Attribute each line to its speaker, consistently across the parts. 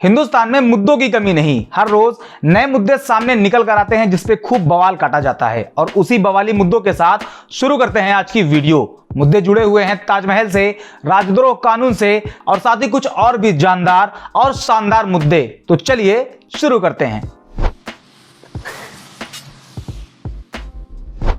Speaker 1: हिंदुस्तान में मुद्दों की कमी नहीं, हर रोज नए मुद्दे सामने निकल कर आते हैं जिसपे खूब बवाल काटा जाता है। और उसी बवाली मुद्दों के साथ शुरू करते हैं आज की वीडियो। मुद्दे जुड़े हुए हैं ताजमहल से, राजद्रोह कानून से और साथ ही कुछ और भी जानदार और शानदार मुद्दे। तो चलिए शुरू करते हैं।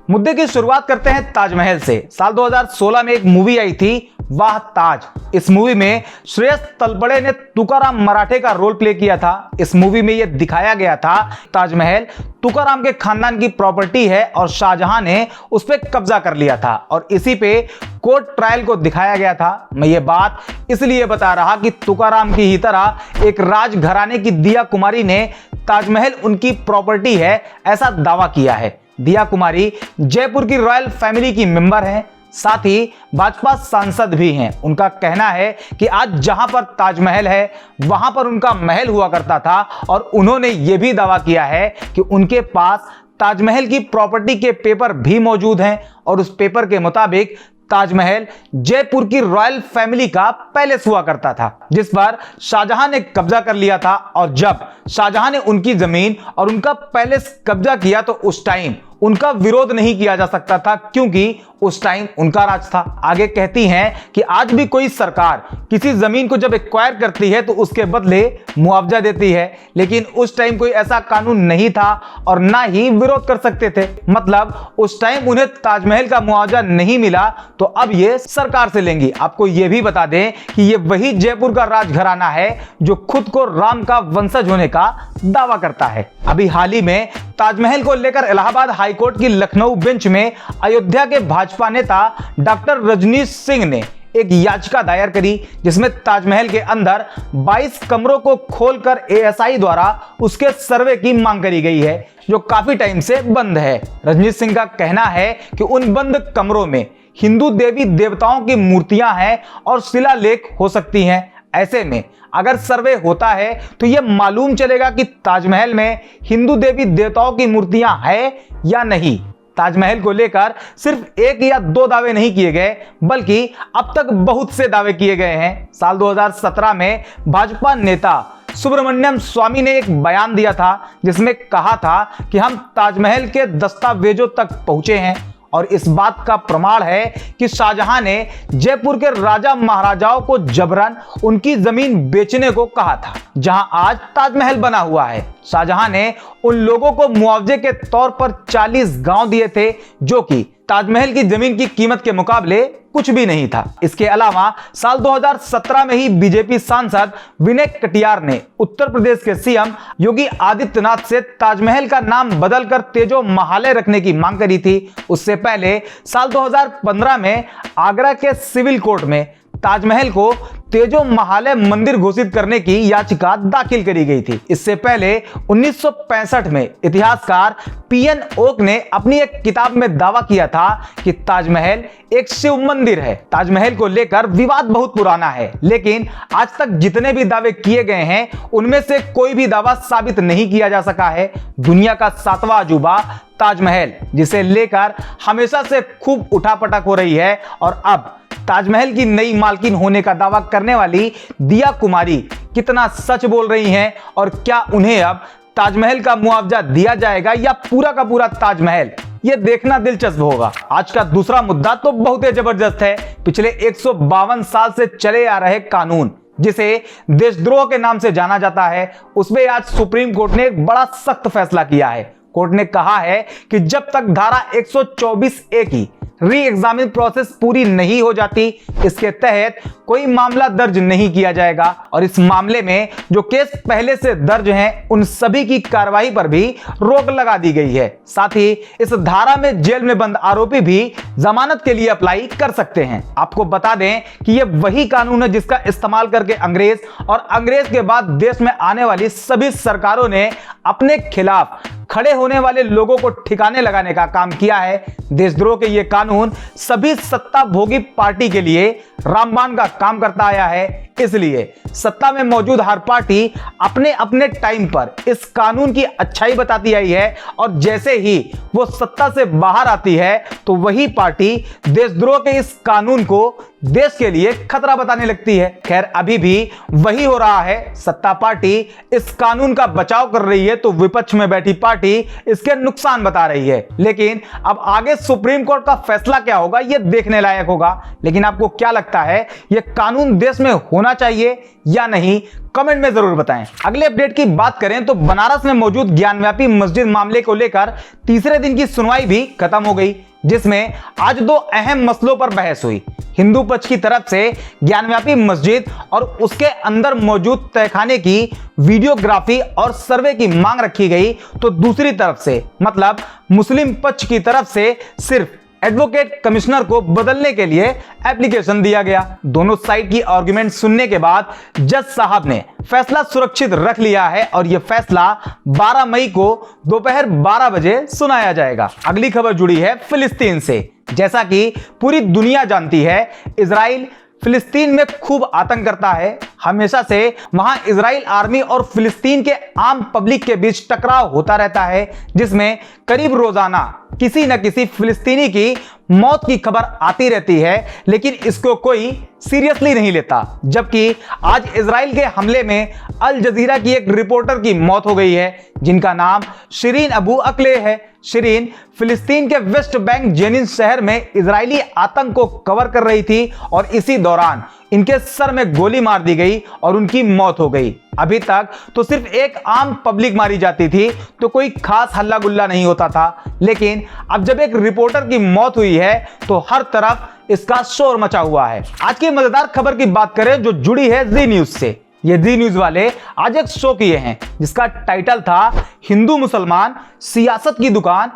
Speaker 1: मुद्दे की शुरुआत करते हैं ताजमहल से। साल 2016 में एक मूवी आई थी वाह ताज। इस मूवी में श्रेयस तलपड़े ने तुकाराम मराठे का रोल प्ले किया था। इस मूवी में यह दिखाया गया था ताजमहल तुकाराम के खानदान की प्रॉपर्टी है और शाहजहां ने उस पर कब्जा कर लिया था और इसी पे कोर्ट ट्रायल को दिखाया गया था। मैं ये बात इसलिए बता रहा कि तुकाराम की ही तरह एक राजघराने की दिया कुमारी ने ताजमहल उनकी प्रॉपर्टी है ऐसा दावा किया है। दिया कुमारी जयपुर की रॉयल फैमिली की मेंबर हैं, साथ ही भाजपा सांसद भी हैं। उनका कहना है कि आज जहां पर ताजमहल है वहां पर उनका महल हुआ करता था और उन्होंने यह भी दावा किया है कि उनके पास ताजमहल की प्रॉपर्टी के पेपर भी मौजूद हैं और उस पेपर के मुताबिक ताजमहल जयपुर की रॉयल फैमिली का पैलेस हुआ करता था जिस पर शाहजहां ने कब्जा कर लिया था। और जब शाहजहां ने उनकी जमीन और उनका पैलेस कब्जा किया तो उस टाइम उनका विरोध नहीं किया जा सकता था क्योंकि उस टाइम उनका राज था। आगे कहती हैं कि आज भी कोई सरकार किसी जमीन को जब एक्वायर करती है तो उसके बदले मुआवजा देती है, लेकिन उस टाइम कोई ऐसा कानून नहीं था और ना ही विरोध कर सकते थे। मतलब उस टाइम उन्हें ताजमहल का मुआवजा नहीं मिला तो अब ये सरकार से लेंगी। आपको ये भी बता दें कि ये वही जयपुर का राजघराना है जो खुद को राम का वंशज होने का दावा करता है। अभी हाल ही में ताजमहल को लेकर इलाहाबाद हाईकोर्ट की लखनऊ बेंच में अयोध्या के भाजपा नेता डॉक्टर रजनीश सिंह ने एक याचिका दायर करी जिसमें ताजमहल के अंदर 22 कमरों को खोलकर एएसआई द्वारा उसके सर्वे की मांग करी गई है जो काफी टाइम से बंद है। रजनीश सिंह का कहना है कि उन बंद कमरों में हिंदू देवी देवताओं की मूर्तियां हैं और शिलालेख हो सकती हैं। ऐसे में अगर सर्वे होता है तो यह मालूम चलेगा कि ताजमहल में हिंदू देवी देवताओं की मूर्तियां हैं या नहीं। ताजमहल को लेकर सिर्फ एक या दो दावे नहीं किए गए बल्कि अब तक बहुत से दावे किए गए हैं। साल 2017 में भाजपा नेता सुब्रमण्यम स्वामी ने एक बयान दिया था जिसमें कहा था कि हम ताजमहल के दस्तावेजों तक पहुंचे हैं और इस बात का प्रमाण है कि शाहजहां ने जयपुर के राजा महाराजाओं को जबरन उनकी जमीन बेचने को कहा था जहां आज ताजमहल बना हुआ है। शाहजहां ने उन लोगों को मुआवजे के तौर पर 40 गांव दिए थे जो कि ताजमहल की जमीन की कीमत के मुकाबले कुछ भी नहीं था। इसके अलावा साल 2017 में ही बीजेपी सांसद विनय कटियार ने उत्तर प्रदेश के सीएम योगी आदित्यनाथ से ताजमहल का नाम बदलकर तेजो महालय रखने की मांग करी थी। उससे पहले साल 2015 में आगरा के सिविल कोर्ट में ताजमहल को तेजो महालय मंदिर घोषित करने की याचिका दाखिल करी गई थी। इससे पहले 1965 में इतिहासकार पीएन ओक ने अपनी एक किताब में दावा किया था कि ताजमहल एक शिव मंदिर है। ताजमहल को लेकर विवाद बहुत पुराना है लेकिन आज तक जितने भी दावे किए गए हैं उनमें से कोई भी दावा साबित नहीं किया जा सका है। दुनिया का 7वां अजूबा ताजमहल जिसे लेकर हमेशा से खूब उठापटक हो रही है और अब ताजमहल की नई मालकिन होने का दावा करने वाली दिया कुमारी कितना सच बोल रही हैं और क्या उन्हें अब ताजमहल का मुआवजा दिया जाएगा या पूरा का पूरा ताजमहल, यह देखना दिलचस्प होगा। आज का दूसरा मुद्दा तो बहुत ही जबरदस्त है। पिछले 152 साल से चले आ रहे कानून जिसे देशद्रोह के नाम से जाना जाता है उसमें आज सुप्रीम कोर्ट ने एक बड़ा सख्त फैसला किया है। कोर्ट ने कहा है कि जब तक धारा 124A की री एग्जामिन प्रोसेस पूरी नहीं हो जाती इसके तहत कोई मामला दर्ज नहीं किया जाएगा और इस मामले में जो केस पहले से दर्ज हैं उन सभी की कार्रवाई पर भी रोक लगा दी गई है। साथ ही इस धारा में जेल में बंद आरोपी भी जमानत के लिए अप्लाई कर सकते हैं। आपको बता दें कि यह वही कानून है जिसका इस्तेमाल करके अंग्रेज और अंग्रेज के बाद देश में आने वाली सभी सरकारों ने अपने खिलाफ खड़े होने वाले लोगों को ठिकाने लगाने का काम किया है। देशद्रोह के ये कानून सभी सत्ता भोगी पार्टी के लिए रामबाण का काम करता आया है। इसलिए सत्ता में मौजूद हर पार्टी अपने अपने टाइम पर इस कानून की अच्छाई बताती आई है और जैसे ही वो सत्ता से बाहर आती है तो वही पार्टी देशद्रोह के इस कानून को देश के लिए खतरा बताने लगती है। खैर अभी भी वही हो रहा है, सत्ता पार्टी इस कानून का बचाव कर रही है तो विपक्ष में बैठी पार्टी इसके नुकसान बता रही है। लेकिन अब आगे सुप्रीम कोर्ट का फैसला क्या होगा यह देखने लायक होगा। लेकिन आपको क्या लगता है यह कानून देश में होना चाहिए या नहीं, कमेंट में जरूर बताएं। अगले अपडेट की बात करें तो बनारस में मौजूद ज्ञानव्यापी मस्जिद मामले को लेकर तीसरे दिन की सुनवाई भी खत्म हो गई, जिसमें आज दो अहम मसलों पर बहस हुई। हिंदू पक्ष की तरफ से ज्ञानव्यापी मस्जिद और उसके अंदर मौजूद तहखाने की वीडियोग्राफी और सर्वे की मांग रखी गई, तो दूसरी तरफ से मतलब मुस्लिम पक्ष की तरफ से सिर्फ एडवोकेट कमिश्नर को बदलने के लिए एप्लीकेशन दिया गया। दोनों साइड की आर्गुमेंट सुनने के बाद जज साहब ने फैसला सुरक्षित रख लिया है और यह फैसला 12 मई को दोपहर 12 बजे सुनाया जाएगा। अगली खबर जुड़ी है फिलिस्तीन से। जैसा कि पूरी दुनिया जानती है, इजराइल फिलिस्तीन में खूब आतंक करता है। हमेशा से वहां इजराइल आर्मी और फिलिस्तीन के आम पब्लिक के बीच टकराव होता रहता है, जिसमें करीब रोजाना किसी न किसी फिलिस्तीनी की मौत की खबर आती रहती है, लेकिन इसको कोई सीरियसली नहीं लेता। जबकि आज इजराइल के हमले में अल जजीरा की एक रिपोर्टर की मौत हो गई है, जिनका नाम शिरीन अबू अक्ले है। शिरीन फिलिस्तीन के वेस्ट बैंक जेनिन शहर में इजरायली आतंक को कवर कर रही थी और इसी दौरान इनके सर में गोली मार दी गई और उनकी मौत हो गई। अभी तक तो सिर्फ एक आम पब्लिक मारी जाती थी तो कोई खास हल्ला गुल्ला नहीं होता था, लेकिन अब जब एक रिपोर्टर की मौत हुई है तो हर तरफ इसका शोर मचा हुआ है। आज की मजेदार खबर की बात करें जो जुड़ी है जी न्यूज से। ये जी न्यूज वाले आज एक शो किए हैं जिसका टाइटल था हिंदू मुसलमान सियासत की दुकान ?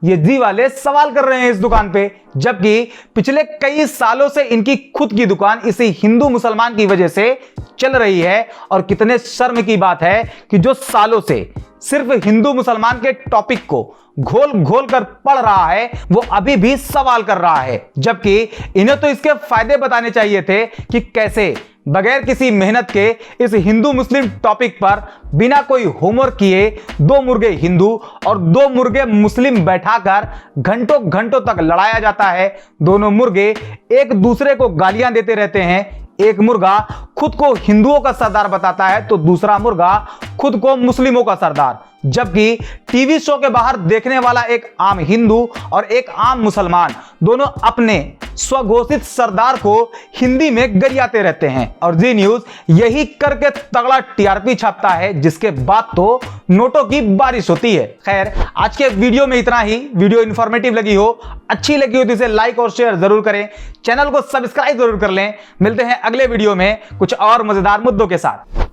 Speaker 1: ये जी वाले सवाल कर रहे हैं इस दुकान पे, जबकि पिछले कई सालों से इनकी खुद की दुकान इसी हिंदू मुसलमान की वजह से चल रही है। और कितने शर्म की बात है कि जो सालों से सिर्फ हिंदू मुसलमान के टॉपिक को घोल घोल कर पढ़ रहा है वो अभी भी सवाल कर रहा है, जबकि इन्हें तो इसके फायदे बताने चाहिए थे कि कैसे बगैर किसी मेहनत के इस हिंदू मुस्लिम टॉपिक पर बिना कोई होमवर्क किए 2 मुर्गे हिंदू और 2 मुर्गे मुस्लिम बैठाकर घंटों घंटों तक लड़ाया जाता है। दोनों मुर्गे एक दूसरे को गालियां देते रहते हैं। एक मुर्गा खुद को हिंदुओं का सरदार बताता है तो दूसरा मुर्गा खुद को मुस्लिमों का सरदार। जबकि टीवी शो के बाहर देखने वाला एक आम हिंदू और एक आम मुसलमान दोनों अपने स्वघोषित सरदार को हिंदी में गरियाते रहते हैं और जी न्यूज यही करके तगड़ा टीआरपी छापता है, जिसके बाद तो नोटों की बारिश होती है। खैर आज के वीडियो में इतना ही। वीडियो इंफॉर्मेटिव लगी हो, अच्छी लगी हो तो इसे लाइक और शेयर जरूर करें, चैनल को सब्सक्राइब जरूर कर लें। मिलते हैं अगले वीडियो में कुछ और मजेदार मुद्दों के साथ।